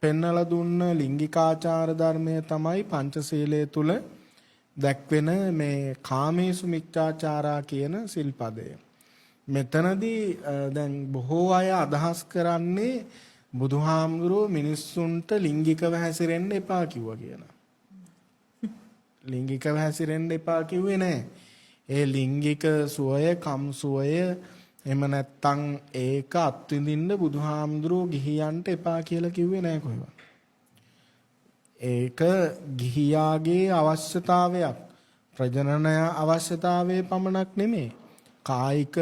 පෙන්වලා දුන්න ලිංගිකාචාර ධර්මය තමයි පංචශීලයේ තුල දැක්වෙන මේ කාමේසු මිච්ඡාචාරා කියන සිල්පදය. මෙතනදී දැන් බොහෝ අය අදහස් කරන්නේ බුදුහාමුදුරුවෝ මිනිස්සුන්ට ලිංගිකව හැසිරෙන්න එපා කිව්වා කියලා. ලිංගිකව හැසිරෙන්න එපා කිව්වේ නෑ. ඒ ලිංගික සුවය, කම් සුවය එහෙම නැත්තම් ඒක අත්විඳින්න බුදුහාමුදුරුවෝ ගිහියන්ට එපා කියලා කිව්වේ නෑ කොහෙවත්. ඒක ගිහියාගේ අවශ්‍යතාවයක්. ප්‍රජනන අවශ්‍යතාවයේ පමණක් නෙමෙයි. කායික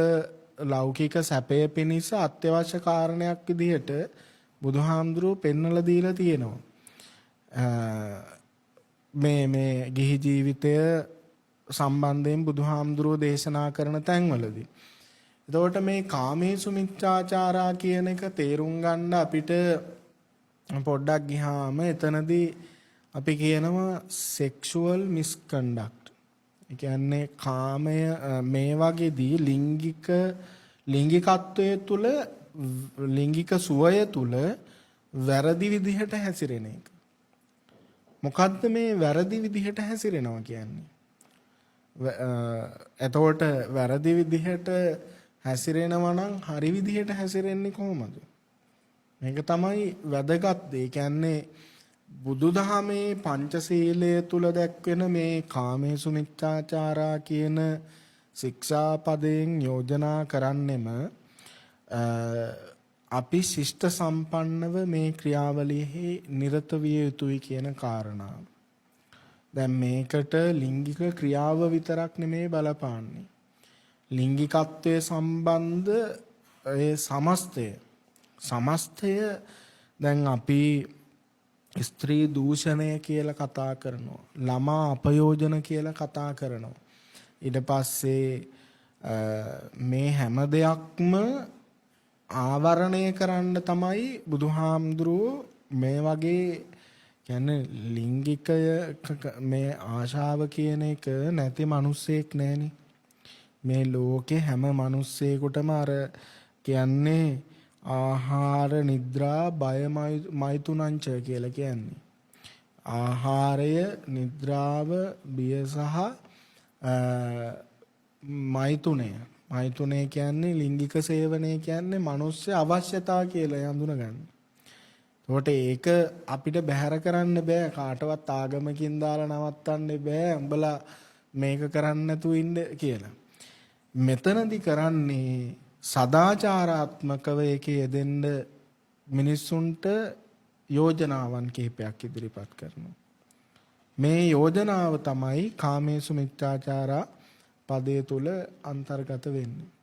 ලෞකික සැපය පිණිස අත්‍යවශ්‍ය කාරණයක් විදිහට බුදුහාමුදුරුවෝ පෙන්වලා දීලා තියෙනවා. මේ ගිහි ජීවිතය සම්බන්ධයෙන් බුදුහාමුදුරුවෝ දේශනා කරන තැන්වලදී. එතකොට මේ කාමේසු මිච්ඡාචාරා කියන එක තේරුම් ගන්න අපිට පොඩ්ඩක් ගියාම එතනදී අපි කියනවා sexual misconduct. ඒ කියන්නේ කාමය මේ වගේදී ලිංගිකත්වයේ තුල ලිංගික සුවය තුල වැරදි විදිහට හැසිරෙන එක. මොකද්ද මේ වැරදි විදිහට හැසිරෙනවා කියන්නේ? එතකොට වැරදි විදිහට හැසිරෙනවා නම් හරි විදිහට හැසිරෙන්නේ කොහොමද? මේක තමයි වැදගත් දේ. ඒ කියන්නේ බුදුදහමේ පංචශීලය තුල දැක්වෙන මේ කාමේසු මිච්ඡාචාරා කියන ශික්ෂාපදයෙන් යෝජනා කරන්නෙම අපි ශිෂ්ට සම්පන්නව මේ ක්‍රියාවලියෙහි නිරත විය යුතුයි කියන කාරණාව. දැන් මේකට ලිංගික ක්‍රියාව විතරක් නෙමේ බලපාන්නේ. ලිංගිකත්වයේ සම්බන්ධ ඒ සමස්තය දැන් අපි ස්ත්‍රී දූෂණය කියලා කතා කරනවා. ළමා අපයෝජන කියලා කතා කරනවා. ඊට පස්සේ මේ හැම දෙයක්ම ආවරණය කරන්න තමයි බුදුහාමුදුරුවෝ මේ වගේ කියන්නේ ලිංගිකය මේ ආශාව කියන එක නැති මිනිස්සෙක් නැහෙනි. මේ ලෝකේ හැම මිනිස්සෙකුටම අර කියන්නේ ආහාර නිද්‍රා බය මෛතුනංච කියලා කියන්නේ. ආහාරය, නිද්‍රාව, බිය සහ මෛතුනය. මෛතුනය කියන්නේ ලිංගික සේවනය කියන්නේ මිනිස්සු අවශ්‍යතාව කියලා හඳුනගන්න. ඒකට ඒක අපිට බැහැර කරන්න බෑ. කාටවත් ආගමකින් දාලා නවත්තන්න බෑ. උඹලා මේක කරන්න නැතුව ඉන්න කියලා. මෙතනදී කරන්නේ සදාචාරාත්මකව ඒකේ යෙදෙන්න මිනිස්සුන්ට යෝජනාවන් කිහිපයක් ඉදිරිපත් කරනවා. මේ යෝජනාව තමයි කාමේසු මිච්ඡාචාරා පදයේ තුල අන්තර්ගත වෙන්නේ.